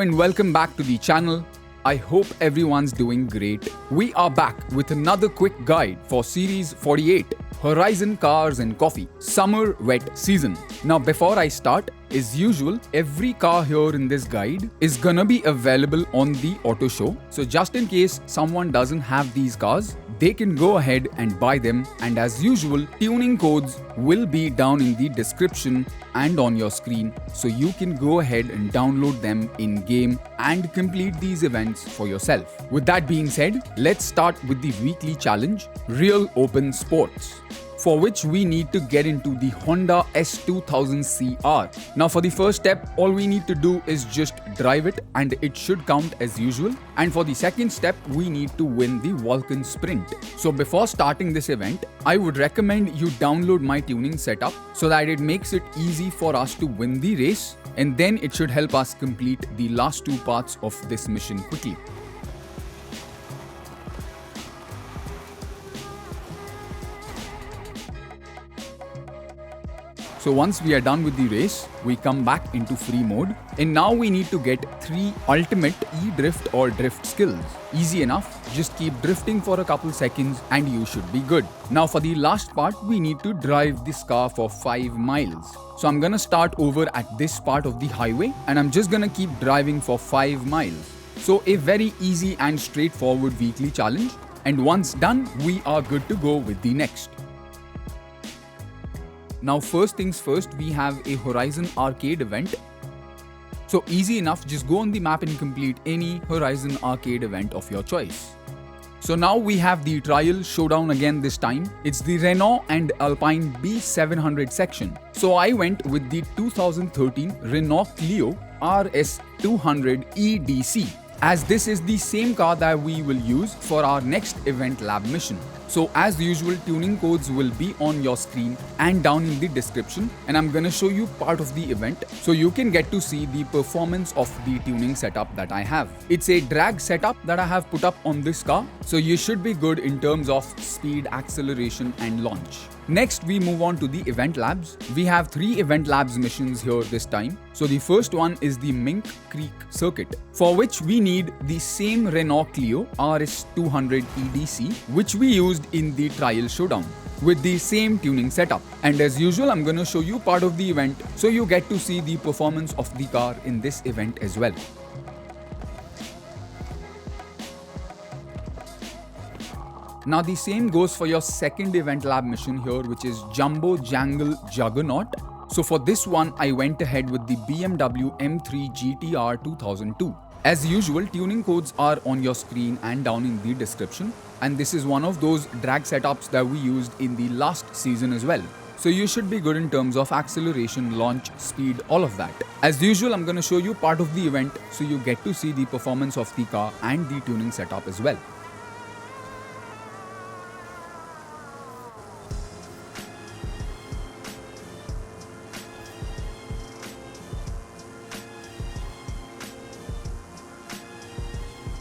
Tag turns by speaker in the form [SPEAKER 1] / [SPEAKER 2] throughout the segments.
[SPEAKER 1] and welcome back to the channel. I hope everyone's doing great. We are back with another quick guide for Series 48, Horizon Cars and Coffee, Summer Wet Season. Now before I start, as usual, every car here in this guide is gonna be available on the auto show. So just in case someone doesn't have these cars, they can go ahead and buy them, and as usual, tuning codes will be down in the description and on your screen, so you can go ahead and download them in game and complete these events for yourself. With that being said, let's start with the weekly challenge, Real Open Sports, for which we need to get into the Honda S2000 CR. Now for the first step, all we need to do is just drive it and it should count as usual. And for the second step, we need to win the Vulcan Sprint. So before starting this event, I would recommend you download my tuning setup so that it makes it easy for us to win the race, and then it should help us complete the last two parts of this mission quickly. So once we are done with the race, we come back into free mode, and now we need to get 3 ultimate e-drift or drift skills. Easy enough, just keep drifting for a couple seconds and you should be good. Now for the last part, we need to drive this car for 5 miles. So I'm gonna start over at this part of the highway and I'm just gonna keep driving for 5 miles. So a very easy and straightforward weekly challenge, and once done, we are good to go with the next. Now first things first, we have a Horizon Arcade event. So easy enough, just go on the map and complete any Horizon Arcade event of your choice. So now we have the trial showdown again this time. It's the Renault and Alpine B700 section. So I went with the 2013 Renault Clio RS 200 EDC, as this is the same car that we will use for our next Eventlab mission. So as usual, tuning codes will be on your screen and down in the description, and I'm gonna show you part of the event so you can get to see the performance of the tuning setup that I have. It's a drag setup that I have put up on this car, so you should be good in terms of speed, acceleration and launch. Next, we move on to the Event Labs. We have 3 Event Labs missions here this time. So the first one is the Mink Creek circuit, for which we need the same Renault Clio RS 200 EDC, which we used in the trial showdown, with the same tuning setup. And as usual, I'm gonna show you part of the event so you get to see the performance of the car in this event as well. Now the same goes for your second Event Lab mission here, which is Jumbo Jangle Juggernaut. So for this one, I went ahead with the BMW M3 GT-R 2002. As usual, tuning codes are on your screen and down in the description. And this is one of those drag setups that we used in the last season as well. So you should be good in terms of acceleration, launch, speed, all of that. As usual, I'm gonna show you part of the event so you get to see the performance of the car and the tuning setup as well.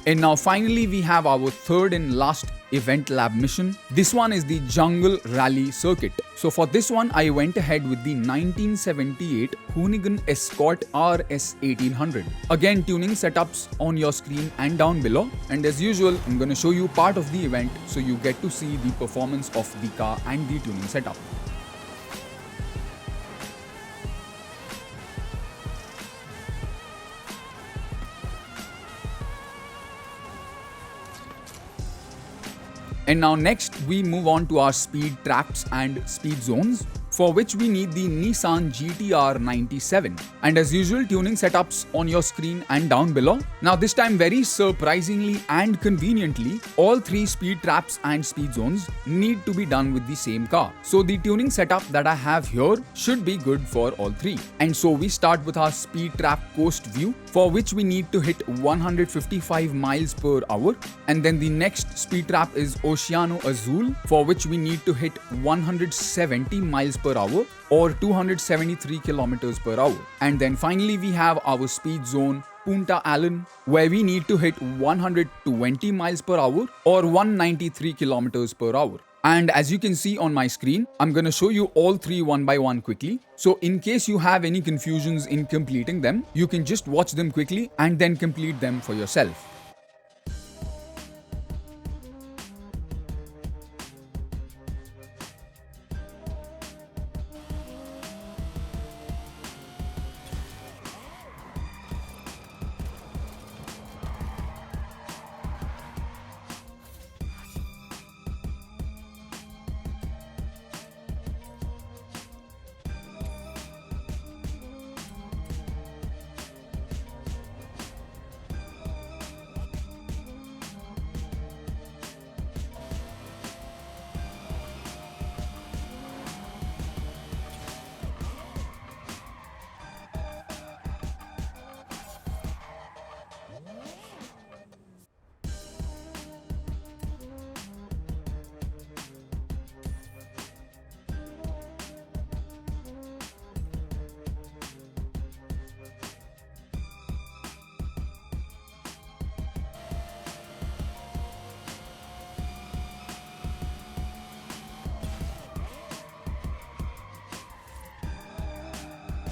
[SPEAKER 1] And now finally, we have our third and last Event Lab mission. This one is the Jungle Rally circuit. So for this one, I went ahead with the 1978 Hoonigan Escort RS 1800. Again, tuning setups on your screen and down below. And as usual, I'm gonna show you part of the event so you get to see the performance of the car and the tuning setup. And now next, we move on to our speed traps and speed zones, for which we need the Nissan GT-R 97. And as usual, tuning setups on your screen and down below. Now this time, very surprisingly and conveniently, all 3 speed traps and speed zones need to be done with the same car. So the tuning setup that I have here should be good for all 3. And so we start with our speed trap coast view, for which we need to hit 155 miles per hour. And then the next speed trap is Oceano Azul, for which we need to hit 170 miles per hour or 273 kilometers per hour. And then finally, we have our speed zone Punta Allen, where we need to hit 120 miles per hour or 193 kilometers per hour. And as you can see on my screen, I'm gonna show you all three one by one quickly. So in case you have any confusions in completing them, you can just watch them quickly and then complete them for yourself.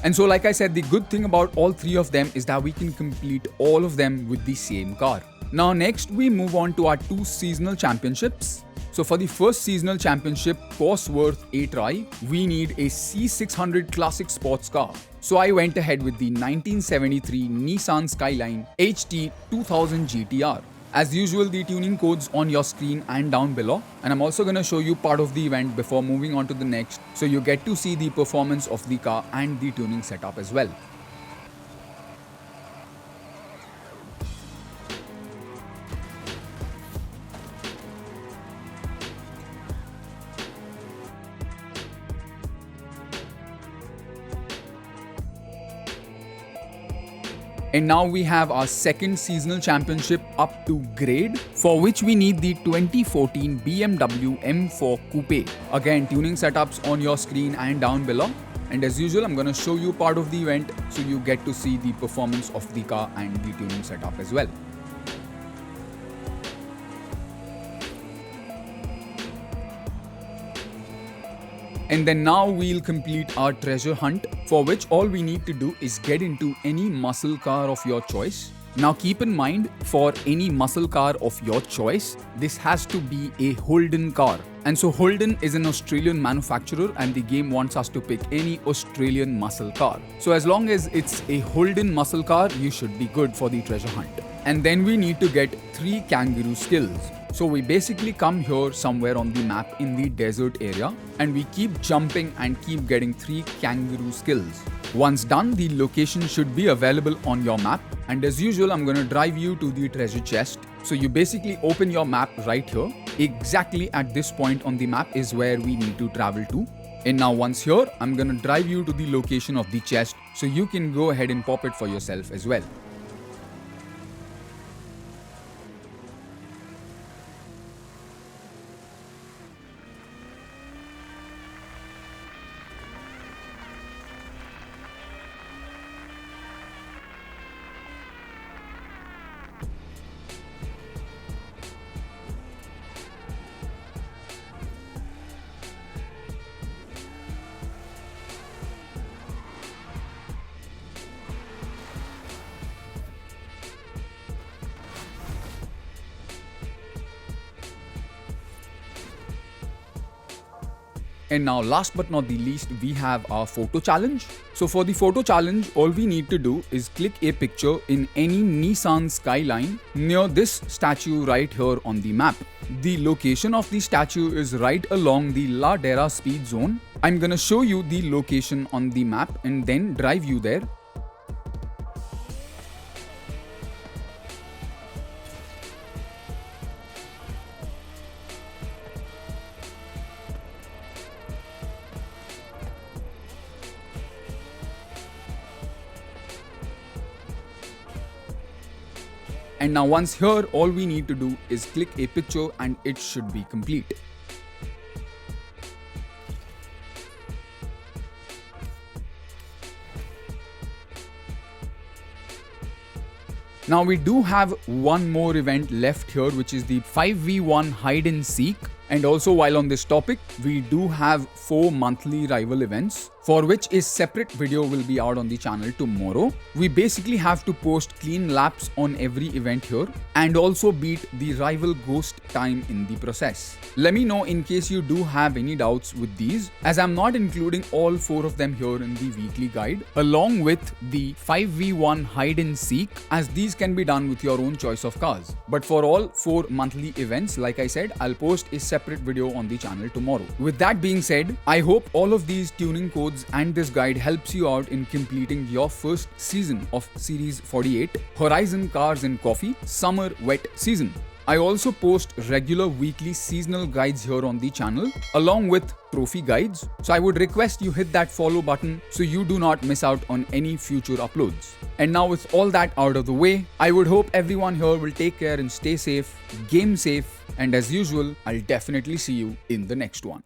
[SPEAKER 1] And so like I said, the good thing about all three of them is that we can complete all of them with the same car. Now next we move on to our two seasonal championships. So for the first seasonal championship, Cosworth A try, we need a C600 classic sports car. So I went ahead with the 1973 Nissan Skyline H 2000 GT-R. As usual, the tuning codes on your screen and down below, and I'm also going to show you part of the event before moving on to the next, so you get to see the performance of the car and the tuning setup as well. And now we have our second seasonal championship up to grade, for which we need the 2014 BMW M4 Coupe. Again, tuning setups on your screen and down below. And as usual, I'm going to show you part of the event so you get to see the performance of the car and the tuning setup as well. And then now we'll complete our treasure hunt, for which all we need to do is get into any muscle car of your choice. Now keep in mind, for any muscle car of your choice, this has to be a Holden car. And so Holden is an Australian manufacturer and the game wants us to pick any Australian muscle car. So as long as it's a Holden muscle car, you should be good for the treasure hunt. And then we need to get 3 kangaroo skills. So we basically come here somewhere on the map in the desert area and we keep jumping and keep getting 3 kangaroo skills. Once done, the location should be available on your map, and as usual I'm going to drive you to the treasure chest. So you basically open your map right here. Exactly at this point on the map is where we need to travel to. And now once here, I'm going to drive you to the location of the chest so you can go ahead and pop it for yourself as well. And now last but not the least, we have our photo challenge. So for the photo challenge, all we need to do is click a picture in any Nissan Skyline near this statue right here on the map. The location of the statue is right along the Ladera speed zone. I'm gonna show you the location on the map and then drive you there. And now once here, all we need to do is click a picture and it should be complete. Now we do have one more event left here, which is the 5v1 hide and seek. And also, while on this topic, we do have 4 monthly rival events, for which a separate video will be out on the channel tomorrow. We basically have to post clean laps on every event here and also beat the rival ghost time in the process. Let me know in case you do have any doubts with these, as I'm not including all 4 of them here in the weekly guide, along with the 5v1 hide and seek, as these can be done with your own choice of cars. But for all 4 monthly events, like I said, I'll post a separate video on the channel tomorrow. With that being said, I hope all of these tuning codes and this guide helps you out in completing your first season of Series 48 Horizon Cars and Coffee Summer Wet Season. I also post regular weekly seasonal guides here on the channel along with trophy guides, so I would request you hit that follow button so you do not miss out on any future uploads. And now with all that out of the way, I would hope everyone here will take care and stay safe, game safe, and as usual, I'll definitely see you in the next one.